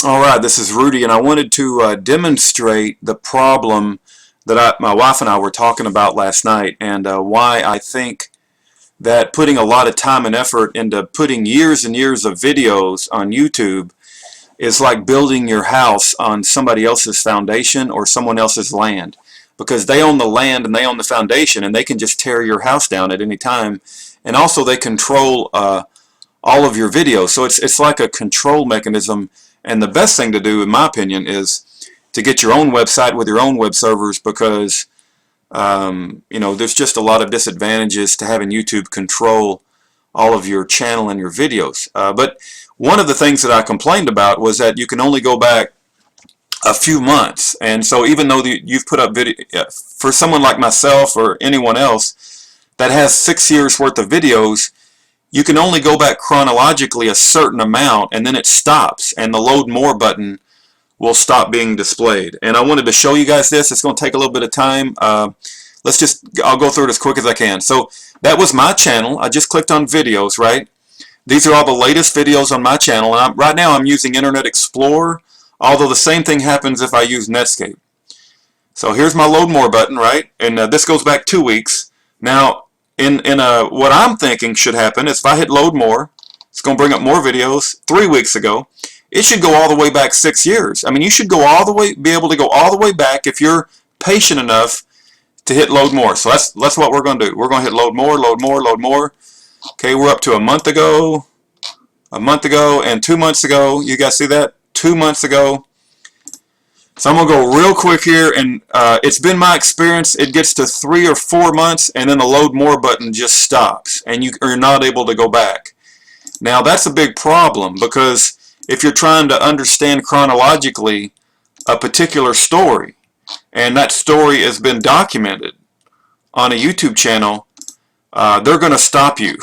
Alright, this is Rudy, and I wanted to demonstrate the problem that my wife and I were talking about last night, and why I think that putting a lot of time and effort into putting years and years of videos on YouTube is like building your house on somebody else's foundation or someone else's land, because they own the land and they own the foundation, and they can just tear your house down at any time, and also they control all of your videos. So it's like a control mechanism. And the best thing to do, in my opinion, is to get your own website with your own web servers, because there's just a lot of disadvantages to having YouTube control all of your channel and your videos. But one of the things that I complained about was that you can only go back a few months, and so even though you've put up video for someone like myself or anyone else that has 6 years worth of videos, you can only go back chronologically a certain amount, and then it stops, and the load more button will stop being displayed. And I wanted to show you guys this. It's going to take a little bit of time. I'll go through it as quick as I can. So that was my channel. I just clicked on videos, right? These are all the latest videos on my channel, and right now I'm using Internet Explorer, although the same thing happens if I use Netscape. So here's my load more button, right? And this goes back 2 weeks. Now, what I'm thinking should happen is if I hit load more, it's going to bring up more videos 3 weeks ago. It should go all the way back 6 years. I mean, you should be able to go all the way back if you're patient enough to hit load more. So that's what we're going to do. We're going to hit load more, load more, load more. Okay, we're up to a month ago, and 2 months ago. You guys see that? 2 months ago. So I'm going to go real quick here, and it's been my experience, it gets to 3 or 4 months, and then the load more button just stops, and you're not able to go back. Now that's a big problem, because if you're trying to understand chronologically a particular story, and that story has been documented on a YouTube channel, they're going to stop you,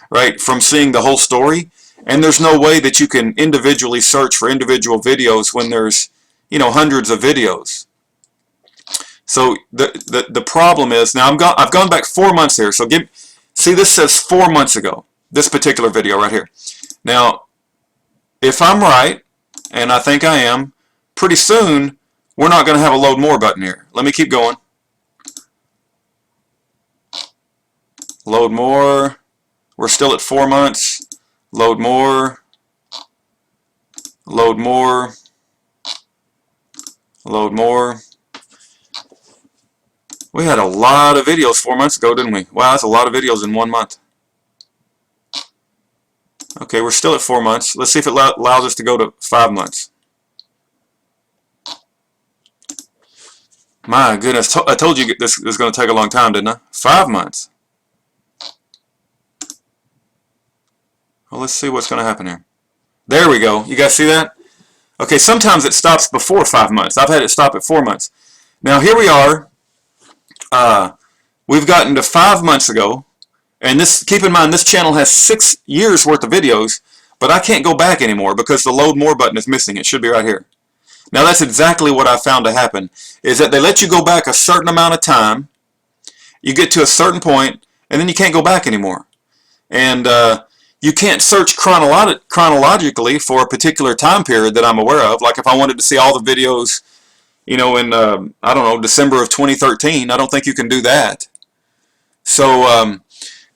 right, from seeing the whole story, and there's no way that you can individually search for individual videos when there's hundreds of videos. So the problem is, now I've gone back 4 months here. So see, this says 4 months ago, this particular video right here. Now, if I'm right, and I think I am, pretty soon we're not going to have a load more button here. Let me keep going. Load more. We're still at 4 months. Load more. Load more. Load more. We had a lot of videos 4 months ago, didn't we? Wow, that's a lot of videos in 1 month. Okay, we're still at 4 months. Let's see if it allows us to go to 5 months. My goodness, I told you this is going to take a long time, didn't I? 5 months. Well, let's see what's going to happen here. There we go. You guys see that? Okay, sometimes it stops before 5 months. I've had it stop at 4 months. Now here we are. We've gotten to 5 months ago, and keep in mind, this channel has 6 years worth of videos, but I can't go back anymore because the load more button is missing. It should be right here. Now that's exactly what I found to happen, is that they let you go back a certain amount of time, you get to a certain point, and then you can't go back anymore. And you can't search chronologically for a particular time period that I'm aware of. Like if I wanted to see all the videos, in, I don't know, December of 2013, I don't think you can do that. So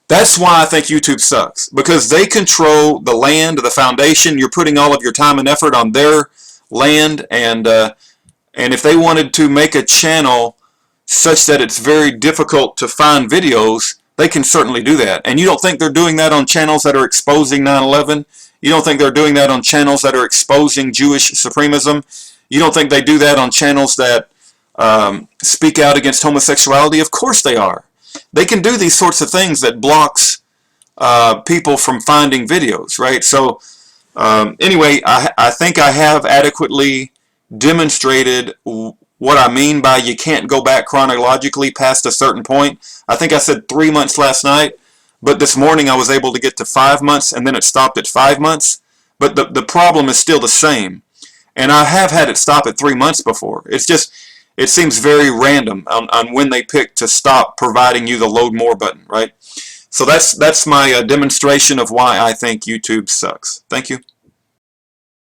that's why I think YouTube sucks, because they control the land, the foundation. You're putting all of your time and effort on their land, and if they wanted to make a channel such that it's very difficult to find videos, they can certainly do that. And you don't think they're doing that on channels that are exposing 9/11? You don't think they're doing that on channels that are exposing Jewish supremacism? You don't think they do that on channels that speak out against homosexuality? Of course they are. They can do these sorts of things that blocks people from finding videos, right? So anyway, I think I have adequately demonstrated what I mean by you can't go back chronologically past a certain point. I think I said 3 months last night, but this morning I was able to get to 5 months, and then it stopped at 5 months. But the problem is still the same. And I have had it stop at 3 months before. It's just, it seems very random on when they pick to stop providing you the load more button, right? So that's my demonstration of why I think YouTube sucks. Thank you.